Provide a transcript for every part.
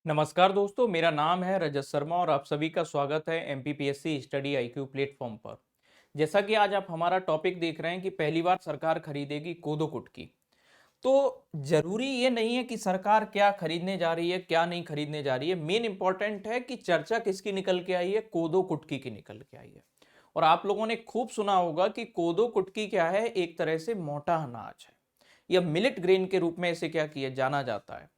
नमस्कार दोस्तों, मेरा नाम है रजत शर्मा और आप सभी का स्वागत है एमपीपीएससी स्टडी आईक्यू प्लेटफॉर्म पर। जैसा कि आज आप हमारा टॉपिक देख रहे हैं कि पहली बार सरकार खरीदेगी कोदो कुटकी। तो जरूरी ये नहीं है कि सरकार क्या खरीदने जा रही है, क्या नहीं खरीदने जा रही है। मेन इंपॉर्टेंट है कि चर्चा किसकी निकल के आई है, कोदो कुटकी की निकल के आई है। और आप लोगों ने खूब सुना होगा कि कोदो कुटकी क्या है, एक तरह से मोटा अनाज है या मिलेट ग्रेन के रूप में इसे क्या किया जाना जाता है।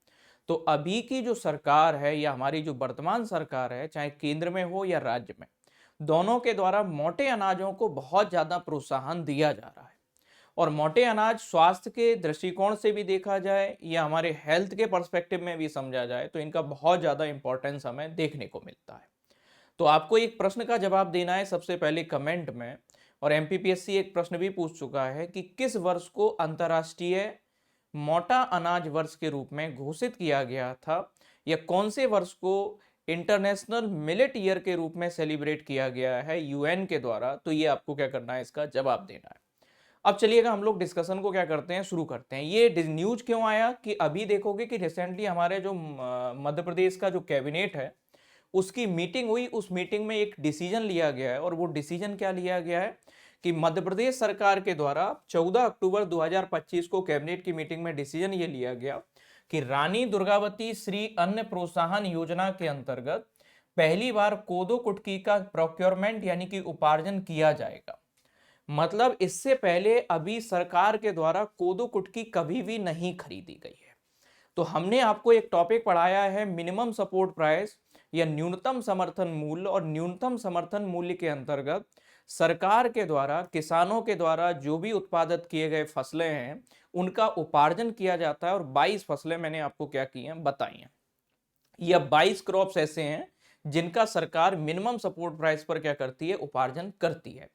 तो अभी की जो सरकार है या हमारी जो वर्तमान सरकार है, चाहे केंद्र में हो या राज्य में, दोनों के द्वारा मोटे अनाजों को बहुत ज्यादा प्रोत्साहन दिया जा रहा है। और मोटे अनाज स्वास्थ्य के दृष्टिकोण से भी देखा जाए या हमारे हेल्थ के पर्सपेक्टिव में भी समझा जाए तो इनका बहुत ज्यादा इंपॉर्टेंस हमें देखने को मिलता है। तो आपको एक प्रश्न का जवाब देना है सबसे पहले कमेंट में। और एमपीपीएससी एक प्रश्न भी पूछ चुका है कि किस वर्ष को अंतर्राष्ट्रीय मोटा अनाज वर्ष के रूप में घोषित किया गया था, या कौन से वर्ष को इंटरनेशनल मिलेट ईयर के रूप में सेलिब्रेट किया गया है यूएन के द्वारा। तो ये आपको क्या करना है, इसका जवाब देना है। अब चलिएगा हम लोग डिस्कशन को क्या करते हैं, शुरू करते हैं। ये न्यूज क्यों आया कि अभी देखोगे कि रिसेंटली हमारे जो मध्य प्रदेश का जो कैबिनेट है उसकी मीटिंग हुई। उस मीटिंग में एक डिसीजन लिया गया है, और वो डिसीजन क्या लिया गया है कि मध्य प्रदेश सरकार के द्वारा 14 अक्टूबर 2025 को कैबिनेट की मीटिंग में डिसीजन ये लिया गया कि रानी दुर्गावती श्री अन्न प्रोत्साहन योजना के अंतर्गत पहली बार कोदो कुटकी का प्रोक्योरमेंट यानी कि उपार्जन किया जाएगा। मतलब इससे पहले अभी सरकार के द्वारा कोदो कुटकी कभी भी नहीं खरीदी गई है। तो हमने आपको एक टॉपिक पढ़ाया है मिनिमम सपोर्ट प्राइस या न्यूनतम समर्थन मूल्य, और न्यूनतम समर्थन मूल्य के अंतर्गत सरकार के द्वारा किसानों के द्वारा जो भी उत्पादित किए गए फसलें हैं उनका उपार्जन किया जाता है। और 22 फसलें मैंने आपको क्या की हैं, बताई हैं। यह 22 क्रॉप्स ऐसे हैं जिनका सरकार मिनिमम सपोर्ट प्राइस पर क्या करती है, उपार्जन करती है।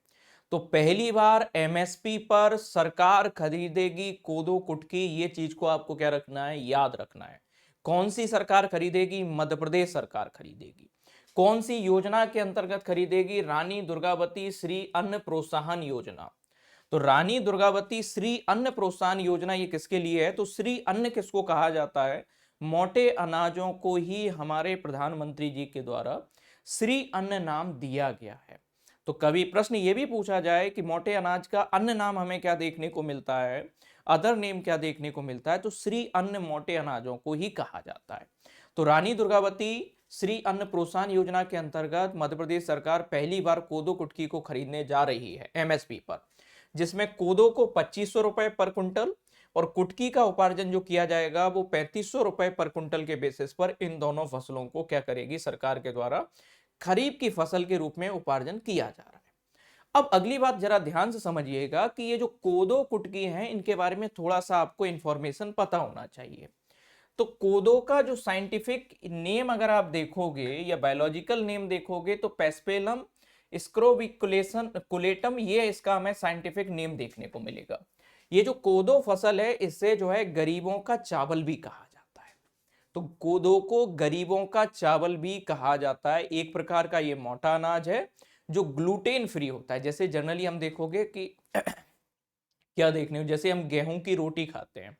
तो पहली बार एमएसपी पर सरकार खरीदेगी कोदो कुटकी, ये चीज को आपको क्या रखना है, याद रखना है। कौन सी सरकार खरीदेगी, मध्य प्रदेश सरकार खरीदेगी। कौन सी योजना के अंतर्गत खरीदेगी, रानी दुर्गावती श्री अन्न प्रोत्साहन योजना। तो रानी दुर्गावती श्री अन्न प्रोत्साहन योजना ये किसके लिए है, तो श्री अन्न किसको कहा जाता है, मोटे अनाजों को ही हमारे प्रधानमंत्री जी के द्वारा श्री अन्न नाम दिया गया है। तो कभी प्रश्न ये भी पूछा जाए कि मोटे अनाज का अन्य नाम हमें क्या देखने को मिलता है, अदर नेम क्या देखने को मिलता है, तो श्री अन्न मोटे अनाजों को ही कहा जाता है। तो रानी दुर्गावती श्री अन्न प्रोत्साहन योजना के अंतर्गत मध्य प्रदेश सरकार पहली बार कोदो कुटकी को खरीदने जा रही है एमएसपी पर, जिसमें कोदो को 2500 रुपए पर कुंटल और कुटकी का उपार्जन जो किया जाएगा वो 3500 रुपए पर कुंटल के बेसिस पर इन दोनों फसलों को क्या करेगी सरकार के द्वारा खरीफ की फसल के रूप में उपार्जन किया जा रहा है। अब अगली बात जरा ध्यान से समझिएगा कि ये जो कोदो कुटकी हैं इनके बारे में थोड़ा सा आपको इंफॉर्मेशन पता होना चाहिए। तो कोदो का जो साइंटिफिक नेम अगर आप देखोगे या बायोलॉजिकल नेम देखोगे तो पेस्पेलम स्क्रोबिकुलेशन कुलेटम, ये इसका हमें साइंटिफिक नेम देखने को मिलेगा। ये जो कोदो फसल है इससे जो है गरीबों का चावल भी कहा जाता है। तो कोदो को गरीबों का चावल भी कहा जाता है। एक प्रकार का ये मोटा अनाज है जो ग्लूटेन फ्री होता है। जैसे जनरली हम देखोगे कि क्या देखने को, जैसे हम गेहूं की रोटी खाते हैं,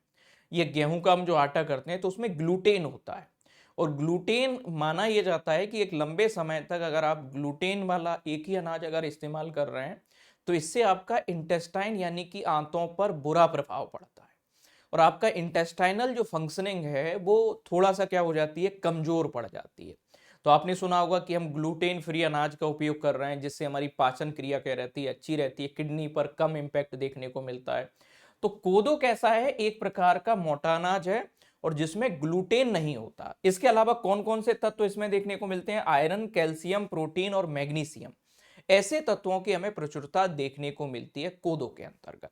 ये गेहूं का हम जो आटा करते हैं तो उसमें ग्लूटेन होता है। और ग्लूटेन माना यह जाता है कि एक लंबे समय तक अगर आप ग्लूटेन वाला एक ही अनाज अगर इस्तेमाल कर रहे हैं तो इससे आपका इंटेस्टाइन यानी कि आंतों पर बुरा प्रभाव पड़ता है, और आपका इंटेस्टाइनल जो फंक्शनिंग है वो थोड़ा सा क्या हो जाती है, कमजोर पड़ जाती है। तो आपने सुना होगा कि हम ग्लूटेन फ्री अनाज का उपयोग कर रहे हैं जिससे हमारी पाचन क्रिया क्या रहती है, अच्छी रहती है, किडनी पर कम इम्पैक्ट देखने को मिलता है। तो कोदो कैसा है, एक प्रकार का मोटा अनाज है और जिसमें ग्लूटेन नहीं होता। इसके अलावा कौन कौन से तत्व इसमें देखने को मिलते हैं, आयरन, कैल्शियम, प्रोटीन और मैग्नीशियम, ऐसे तत्वों की हमें प्रचुरता देखने को मिलती है कोदो के अंतर्गत।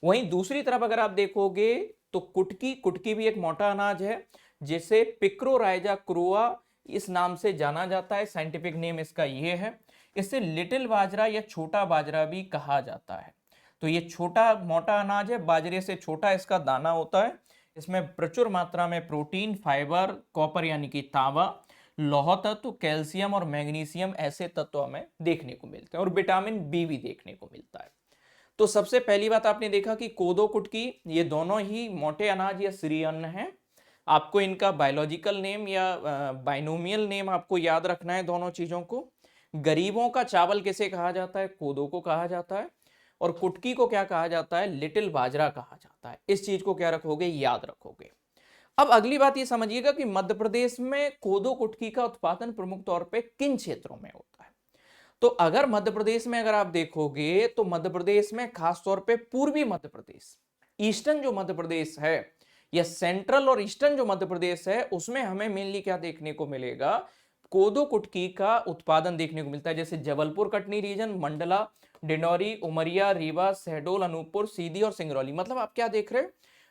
वहीं दूसरी तरफ अगर आप देखोगे तो कुटकी, कुटकी भी एक मोटा अनाज है जिसे पिक्रोराइजा क्रोआ इस नाम से जाना जाता है। साइंटिफिक नेम इसका ये है। इसे लिटिल बाजरा या छोटा बाजरा भी कहा जाता है। तो ये छोटा मोटा अनाज है, बाजरे से छोटा इसका दाना होता है। इसमें प्रचुर मात्रा में प्रोटीन, फाइबर, कॉपर यानी कि तांबा, लौह तत्व, कैल्शियम और मैग्नीशियम ऐसे तत्व हमें देखने को मिलते हैं, और विटामिन बी भी देखने को मिलता है। तो सबसे पहली बात आपने देखा कि कोदो कुटकी ये दोनों ही मोटे अनाज या श्री अन्न है। आपको इनका बायोलॉजिकल नेम या बाइनोमियल नेम आपको याद रखना है दोनों चीजों को। गरीबों का चावल किसे कहा जाता है? कोदो को कहा जाता है। और कुटकी को क्या कहा जाता है? लिटिल बाजरा कहा जाता है। इस चीज को क्या रखोगे? याद रखोगे। अब अगली बात ये समझिएगा कि मध्य प्रदेश में कोदो कुटकी का उत्पादन प्रमुख तौर पे किन क्षेत्रों में होता है। तो अगर मध्य प्रदेश में अगर आप देखोगे तो मध्य प्रदेश में खास तौर पे पूर्वी मध्य प्रदेश, ईस्टर्न जो मध्य प्रदेश है या सेंट्रल और ईस्टर्न जो मध्य प्रदेश है, उसमें हमें मेनली क्या देखने को मिलेगा? कोदो कुटकी का उत्पादन देखने को मिलता है। जैसे जबलपुर कटनी रीजन, मंडला, डिंडौरी, उमरिया, रीवा, शहडोल, अनूपपुर, सीधी और सिंगरौली। मतलब आप क्या देख रहे हो?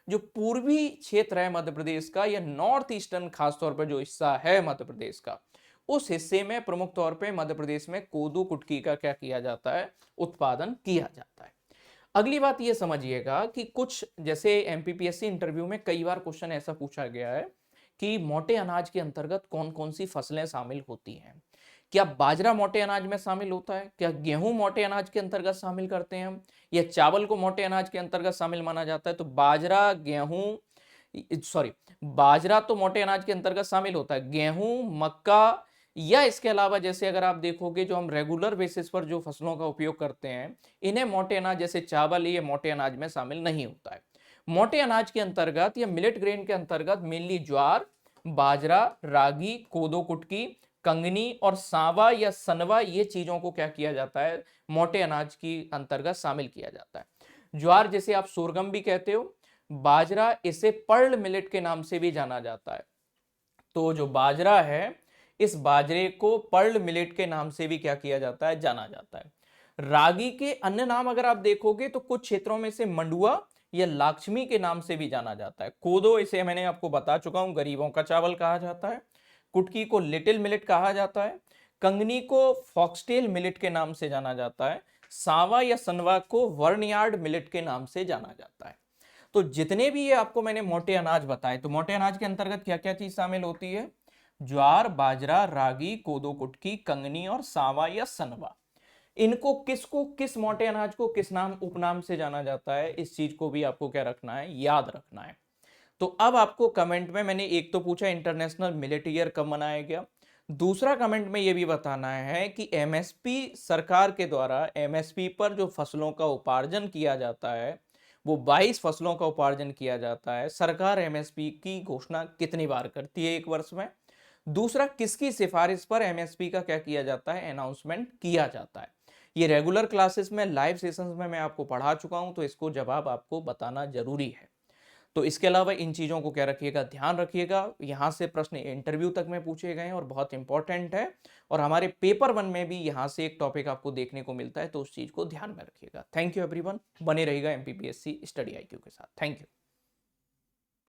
जो पूर्वी क्षेत्र है मध्य प्रदेश का या नॉर्थ ईस्टर्न खासतौर पर जो हिस्सा है मध्य प्रदेश का, उस हिस्से में प्रमुख तौर पे मध्य प्रदेश में कोदो कुटकी का क्या किया जाता है? उत्पादन किया जाता है। अगली बात ये समझिएगा कि कुछ जैसे एमपीपीएससी इंटरव्यू में कई बार क्वेश्चन ऐसा पूछा गया है कि मोटे अनाज के अंतर्गत कौन कौन सी फसलें शामिल होती हैं। क्या बाजरा मोटे अनाज में शामिल होता है? क्या गेहूं मोटे अनाज के अंतर्गत शामिल करते हैं हम? या चावल को मोटे अनाज के अंतर्गत शामिल माना जाता है? तो बाजरा, गेहूं, सॉरी, बाजरा तो मोटे अनाज के अंतर्गत शामिल होता है। गेहूं, मक्का या इसके अलावा जैसे अगर आप देखोगे जो हम रेगुलर बेसिस पर जो फसलों का उपयोग करते हैं, इन्हें मोटे अनाज जैसे चावल, ये मोटे अनाज में शामिल नहीं होता है। मोटे अनाज के अंतर्गत या मिलेट ग्रेन के अंतर्गत मेनली ज्वार, बाजरा, रागी, कोदो कुटकी, कंगनी और सांवा या सनवा, ये चीजों को क्या किया जाता है? मोटे अनाज की अंतर्गत शामिल किया जाता है। ज्वार जिसे आप सोरगम भी कहते हो, बाजरा इसे पर्ल मिलेट के नाम से भी जाना जाता है। तो जो बाजरा है, इस बाजरे को पर्ल मिलेट के नाम से भी क्या किया जाता है? जाना जाता है। रागी के अन्य नाम अगर आप देखोगे तो कुछ क्षेत्रों में से मंडुआ या लाक्ष्मी के नाम से भी जाना जाता है। कोदो, इसे मैंने आपको बता चुका हूं, गरीबों का चावल कहा जाता है। कुटकी को लिटिल मिलेट कहा जाता है। कंगनी को फॉक्सटेल मिलेट के नाम से जाना जाता है। सांवा या सनवा को वर्नयार्ड मिलेट के नाम से जाना जाता है। तो जितने भी ये आपको मैंने मोटे अनाज बताए, तो मोटे अनाज के अंतर्गत क्या क्या चीज शामिल होती है? ज्वार, बाजरा, रागी, कोदो कुटकी, कंगनी और सांवा या सनवा। इनको किसको, किस मोटे अनाज को किस नाम, उपनाम से जाना जाता है, इस चीज को भी आपको क्या रखना है? याद रखना है। तो अब आपको कमेंट में मैंने एक तो पूछा इंटरनेशनल मिलेट ईयर कब मनाया गया, दूसरा कमेंट में यह भी बताना है कि एमएसपी, सरकार के द्वारा एमएसपी पर जो फसलों का उपार्जन किया जाता है, वो 22 फसलों का उपार्जन किया जाता है। सरकार एमएसपी की घोषणा कितनी बार करती है एक वर्ष में? दूसरा, किसकी सिफारिश पर एमएसपी का क्या किया जाता है? अनाउंसमेंट किया जाता है। ये रेगुलर क्लासेस में, लाइव सेशंस में मैं आपको पढ़ा चुका हूं, तो इसको जवाब आपको बताना जरूरी है। तो इसके अलावा इन चीजों को क्या रखिएगा? ध्यान रखिएगा। यहां से प्रश्न इंटरव्यू तक में पूछे गए हैं और बहुत इंपॉर्टेंट है। और हमारे पेपर 1 में भी यहां से एक टॉपिक आपको देखने को मिलता है, तो उस चीज को ध्यान में रखिएगा। थैंक यू एवरीवन, बने रहिएगा एमपीपीएससी स्टडी आईक्यू के साथ। Thank you.